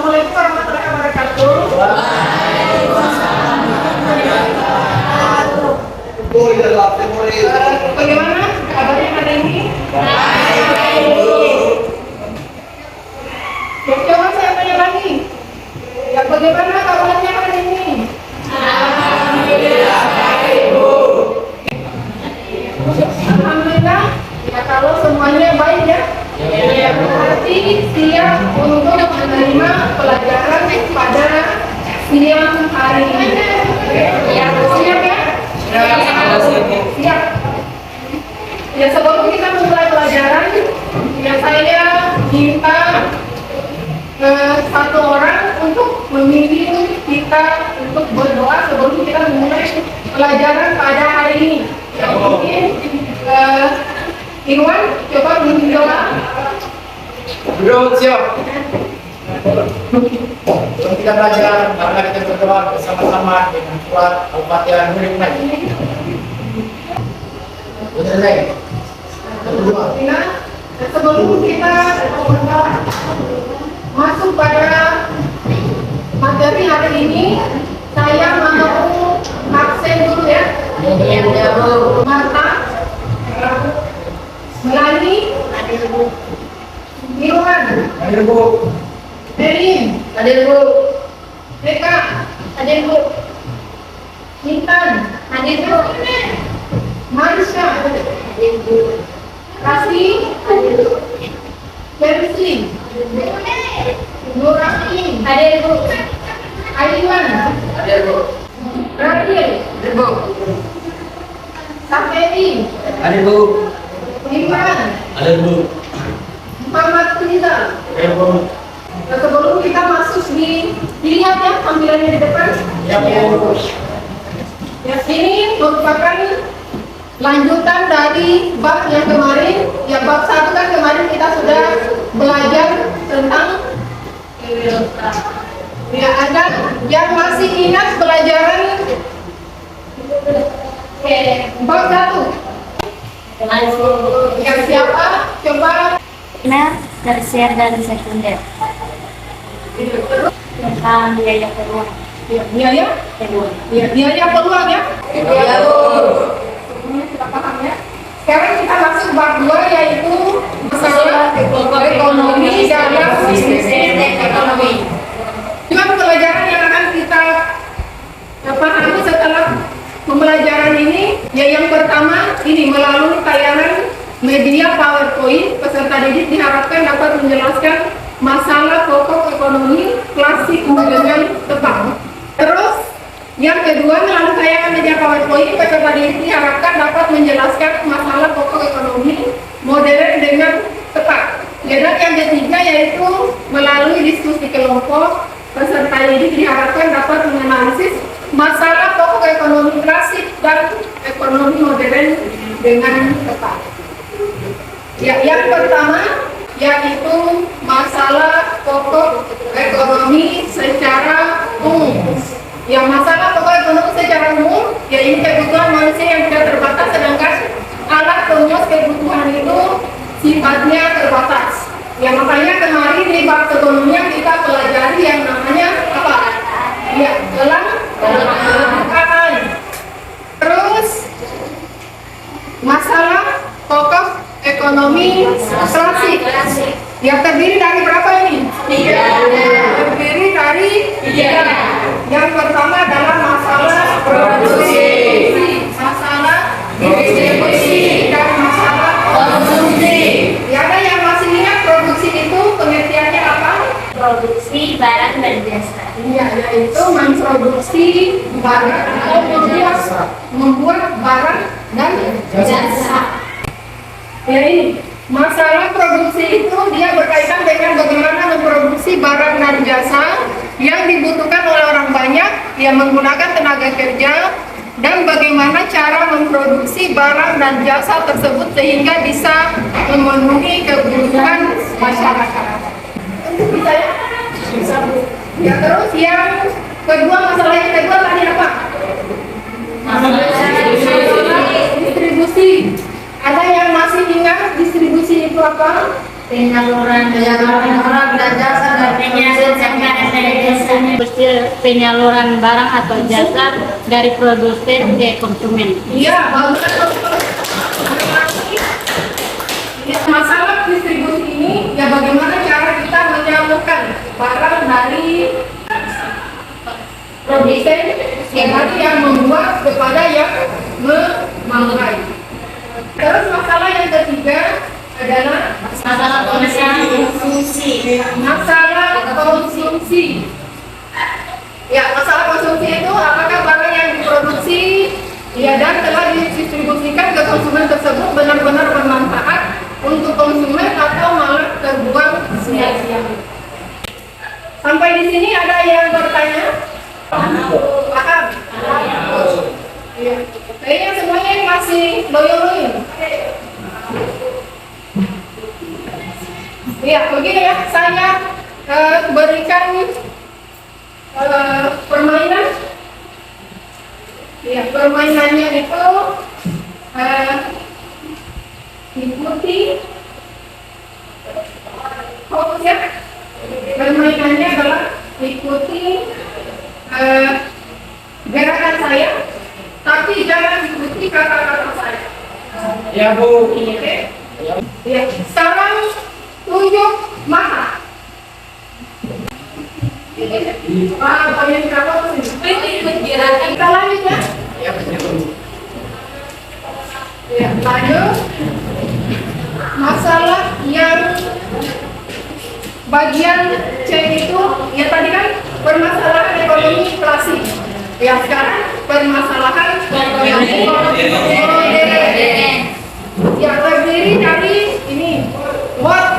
Assalamualaikum warahmatullahi wabarakatuh. Bagaimana kabarnya hari ini? Ya, coba saya tanya lagi. Ya, bagaimana kabarnya hari ini? Alhamdulillah. Ya, kalau semuanya baik ya. Ya, berarti siap untuk menerima pelajaran pada siang hari ini. Ya, siap ya? Siap. Ya, sebelum kita mulai pelajaran, ya saya minta satu orang untuk memimpin kita untuk berdoa sebelum kita memulai pelajaran pada hari ini. Ya, mungkin Irwan, coba memimpin doa. Bro, siap. Sebelum kita belajar, mari kita berdoa bersama-sama dengan surat Al-Fatihah. Selesai. Nah, sebelum kita masuk pada materi hari ini, saya mau absen dulu ya. Marta, Melani, Irwan, Hadir, Bu. Erin, Hadir, Bu. Eka, hadir Bu. Intan, hadir Bu. Marsha, hadir Bu. Kasih, hadir Bu. Persi, Nurani, hadir Bu. Aiwan, Hadir, Bu. Rahil, Hadir, Bu. Saferi, Hadir, Bu. Imran, Hadir, Bu. Muhammad Rizal. Hadir, Bu. Nah, sebelum kita masuk dilihat ya tampilannya di depan. Ya, Bu. Ya, ini merupakan lanjutan dari bab yang kemarin. Ya, bab 1 kan kemarin kita sudah belajar tentang ya, ada yang masih ingat pelajaran bab 1. Yang siapa? Coba. Tersier dan sekunder tentang biaya peluang. Biaya? Ya, biaya peluang ya. Iya, Bu. Kita paham ya. Sekarang kita masuk bab 2 yaitu masalah ekonomi dalam sistem ekonomi. Cuma pelajaran yang akan kita pahami setelah pembelajaran ini, ya yang pertama ini melalui tayangan media PowerPoint, peserta didik diharapkan dapat menjelaskan masalah pokok ekonomi klasik dengan tepat. Terus yang kedua, melalui tayangan media PowerPoint, peserta didik diharapkan dapat menjelaskan masalah pokok ekonomi modern dengan tepat. Dan yang ketiga yaitu melalui diskusi kelompok, peserta didik diharapkan dapat menganalisis masalah pokok ekonomi klasik dan ekonomi modern dengan tepat. Ya, yang pertama yaitu masalah pokok ekonomi secara umum. Ya, masalah pokok ekonomi secara umum, ya ini kebutuhan manusia yang tidak terbatas, sedangkan alat pemuas kebutuhan itu sifatnya terbatas. Ya, makanya kemarin di bab sebelumnya kita pelajari yang namanya apa? Ya, kelangkaan. Terus masalah pokok ekonomi klasik. Ya, terdiri dari berapa ini? 3. Terdiri dari 3. Yang pertama adalah masalah produksi, masalah distribusi, dan masalah konsumsi. Ya, ada yang masih ingat produksi itu pengertiannya apa? Produksi barang dan jasa. Ya, yaitu memproduksi barang atau membuat barang dan jasa. Ya, ini masalah produksi itu dia berkaitan dengan bagaimana memproduksi barang dan jasa yang dibutuhkan oleh orang banyak yang menggunakan tenaga kerja, dan bagaimana cara memproduksi barang dan jasa tersebut sehingga bisa memenuhi kebutuhan masyarakat. Bisa ya? Bisa, Bu. Ya, terus yang kedua, masalah yang kedua tadi apa? Masalah distribusi. Ada yang masih ingat distribusi itu apa? Penyaluran barang dan jasa dan penyaluran penyaluran barang atau jasa dari produsen ke konsumen. Iya, bagus. Ya, masalah distribusi ini, ya bagaimana cara kita menyalurkan barang dari produsen yang tadi yang membuat kepada yang memangrai. Terus masalah yang ketiga adalah Masalah konsumsi. masalah konsumsi. Ya, masalah konsumsi itu apakah barang yang diproduksi ya dan telah didistribusikan ke konsumen tersebut benar-benar bermanfaat untuk konsumen atau malah terbuang sia-sia. Sampai di sini ada yang bertanya? Paham? Iya. Kayaknya semuanya masih loyo-loyo. Iya, begini ya, saya berikan permainan. Ya, permainannya itu ikuti fokus ya. Permainannya adalah ikuti gerakan saya, tapi jangan ikuti kata-kata saya. Ya Bu. Oke? Ya, sekarang tunjuk mata. Banyak berapa sih? Kita lanjut ya. Ya betul. Ya, lanjut. Masalah yang bagian C itu, ya tadi kan permasalahan ekonomi klasik. Ya sekarang permasalahan ekonomi modern. Ya terdiri dari ini what.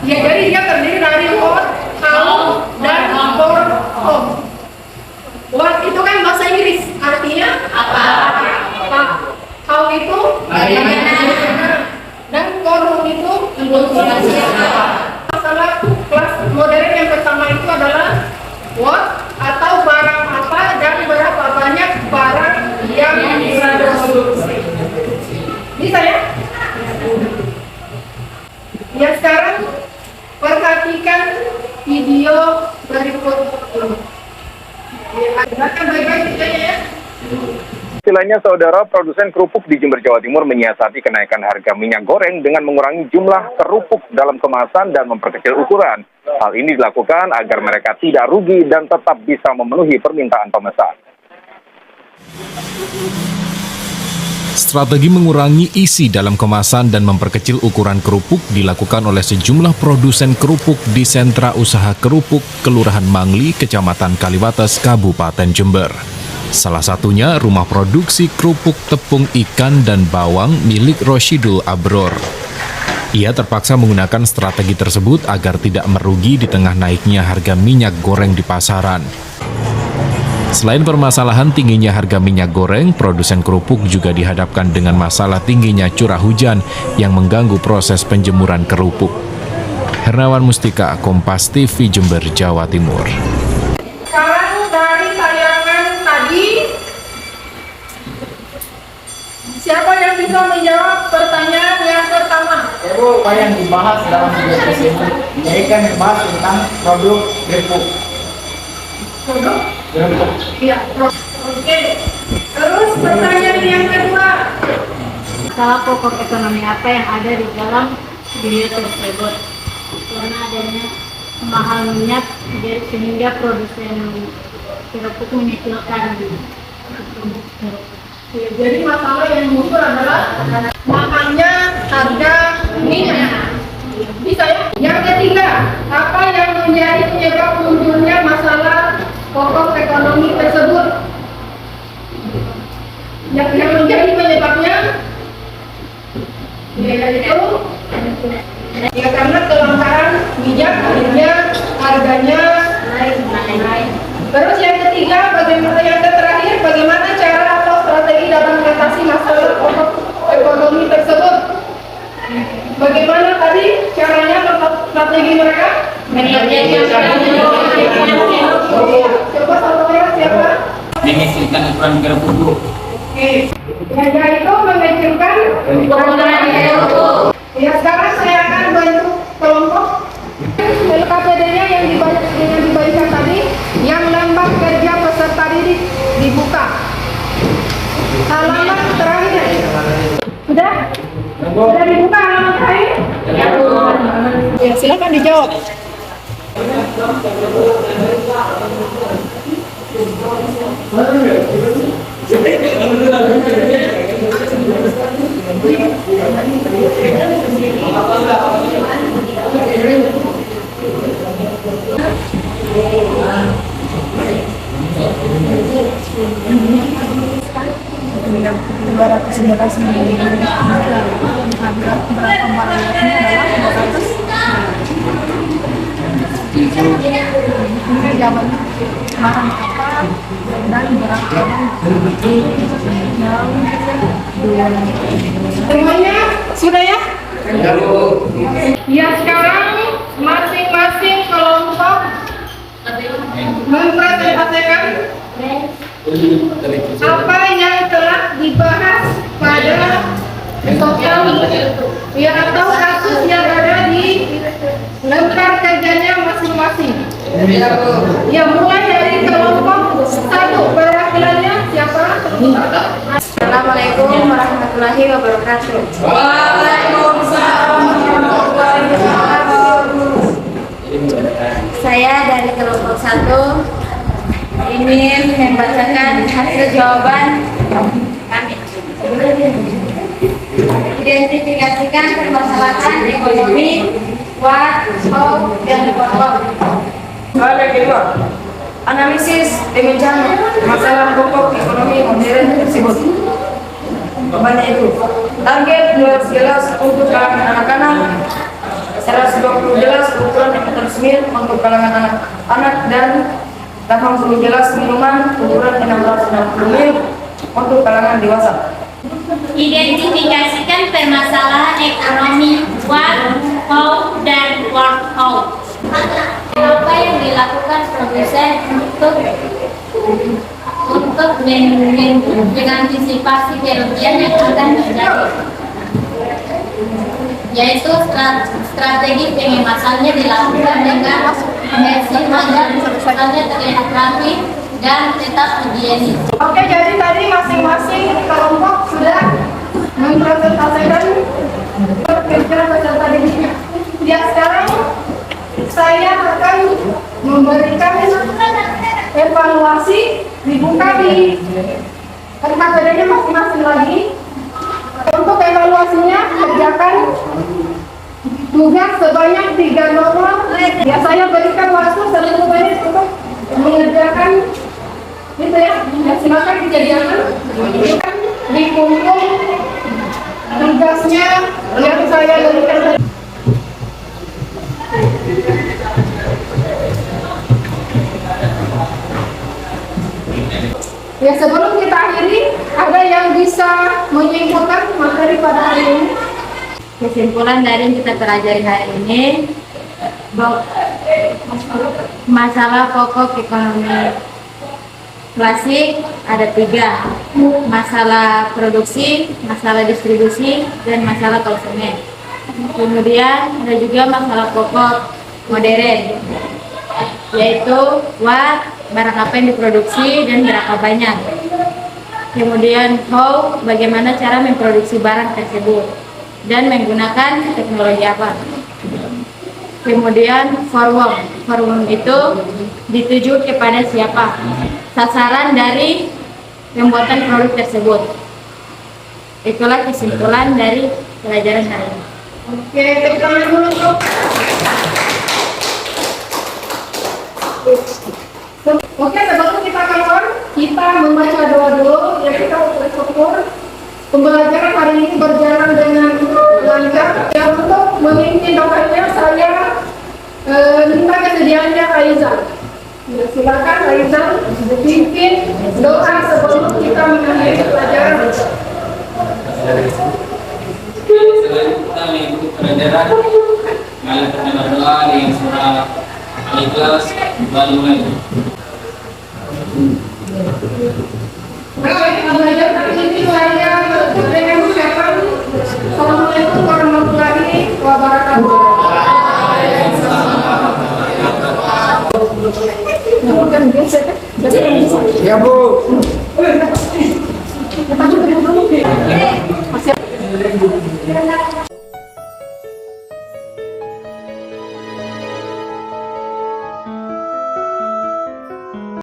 Ya jadi dia terdiri dari what, how, dan for, home. What itu kan bahasa Inggris, artinya apa? How itu bagaimana, dan for itu untuk siapa. Masalah kelas modern yang pertama itu adalah what atau barang apa dan berapa banyak barang yang diproduksi. Bisa ya? Ya sekarang perhatikan video berikut ini. Silakan baik-baik videonya ya. Istilahnya, saudara, produsen kerupuk di Jember, Jawa Timur menyiasati kenaikan harga minyak goreng dengan mengurangi jumlah kerupuk dalam kemasan dan memperkecil ukuran. Hal ini dilakukan agar mereka tidak rugi dan tetap bisa memenuhi permintaan pemesan. Strategi mengurangi isi dalam kemasan dan memperkecil ukuran kerupuk dilakukan oleh sejumlah produsen kerupuk di sentra usaha kerupuk Kelurahan Mangli, Kecamatan Kaliwates, Kabupaten Jember. Salah satunya rumah produksi kerupuk tepung ikan dan bawang milik Roshidul Abror. Ia terpaksa menggunakan strategi tersebut agar tidak merugi di tengah naiknya harga minyak goreng di pasaran. Selain permasalahan tingginya harga minyak goreng, produsen kerupuk juga dihadapkan dengan masalah tingginya curah hujan yang mengganggu proses penjemuran kerupuk. Hernawan Mustika, Kompas TV, Jember, Jawa Timur. Sekarang dari tayangan tadi, siapa yang bisa menjawab pertanyaan yang pertama? Bu, apa yang dibahas dalam video tersebut? Ini kan membahas tentang produk kerupuk. Produk? Kerupuk. Iya. Oke. Terus pertanyaan yang kedua. Masalah pokok ekonomi apa yang ada di dalam video tersebut? Karena adanya mahal minyak, sehingga produsen kerupuk menyicilkan kerupuk. Ya, jadi masalah yang muncul adalah mahalnya harga minyak. Bisa ya? Yang ketiga, apa yang menjadi penyebab munculnya masalah pokok ekonomi tersebut? Yang menjadi penyebabnya yaitu ya karena kelangkaan minyak, akhirnya harganya naik. Terus yang ketiga, terakhir, bagaimana cara atau strategi dalam mengatasi masalah pokok ekonomi tersebut? Bagaimana tadi caranya atau strategi mereka? Coba satunya siapa? Mengecilkan ukuran kerupuk. Oke. Yaitu mengecilkan ukuran kerupuk. Ya, sekarang saya akan bantu kelompok LKPD-nya yang dibagikan tadi, yang lambat ke Sudah dibuka halaman terakhir? Ya, silakan dijawab. Semuanya sudah ya? Ya, sekarang masing-masing kelompok mempresentasikan apa yang telah dibahas pada soal ya atau kasus yang ada di lembar kerjanya masing-masing. Ya, mulai dari kelompok 1, perwakilannya siapa? Assalamualaikum warahmatullahi wabarakatuh. Waalaikumsalam warahmatullahi wabarakatuh. Saya dari kelompok 1 ingin membacakan hasil jawaban kami. Identifikasikan permasalahan ekonomi, what, how, dan what. Soalnya kedua, analisis demikian masalah pokok ekonomi modern tersebut. Banyak itu. Target jelas untuk kalangan anak-anak, 120 jelas ukuran yang resmi untuk kalangan anak-anak, dan 80 jelas minuman ukuran 660 ml untuk kalangan dewasa. Identifikasikan permasalahan ekonomi, what, how, dan what, how. Apa yang dilakukan produsen untuk mengantisipasi kerugian yang akan terjadi, yaitu strategi pengemasannya dilakukan dengan penghasilan agar perusahaannya terlihat rapi dan tetap higienis. Oke, jadi tadi masing-masing kelompok sudah mempresentasikan kira-kira peserta didiknya. Ya, sekarang saya akan memberikan evaluasi, dibuka di tempat bedanya masing-masing lagi. Untuk evaluasinya, kerjakan tugas sebanyak 3 nomor. Ya, saya berikan waktu 1 menit untuk mengerjakan itu ya. Ya, silakan dikerjakan. Dikumpul tugasnya yang saya berikan. Ya, sebelum kita akhiri, ada yang bisa menyimpulkan materi pada hari ini? Kesimpulan dari yang kita pelajari hari ini, masalah pokok ekonomi klasik ada 3, masalah produksi, masalah distribusi, dan masalah konsumen. Kemudian ada juga masalah pokok modern, yaitu what, barang apa yang diproduksi dan berapa banyak. Kemudian how, bagaimana cara memproduksi barang tersebut dan menggunakan teknologi apa. Kemudian forward itu dituju kepada siapa, sasaran dari pembuatan produk tersebut. Itulah kesimpulan dari pelajaran hari ini. Oke, tepuk tangan dulu untuk. Oke, sebelum kita keluar, kita membaca doa dulu. Ya, kita bersyukur pembelajaran hari ini berjalan dengan lancar. Ya, untuk memimpin doanya saya minta kesediaannya Aizal. Ya, silakan Aizal pimpin doa sebelum kita mengakhiri pelajaran. Kita mengikuti pelajaran dengan doa di surah Al-Ikhlas mulai. Belajar hari ini saya dengan ucapan Assalamualaikum warahmatullahi wabarakatuh. Ya, Bu.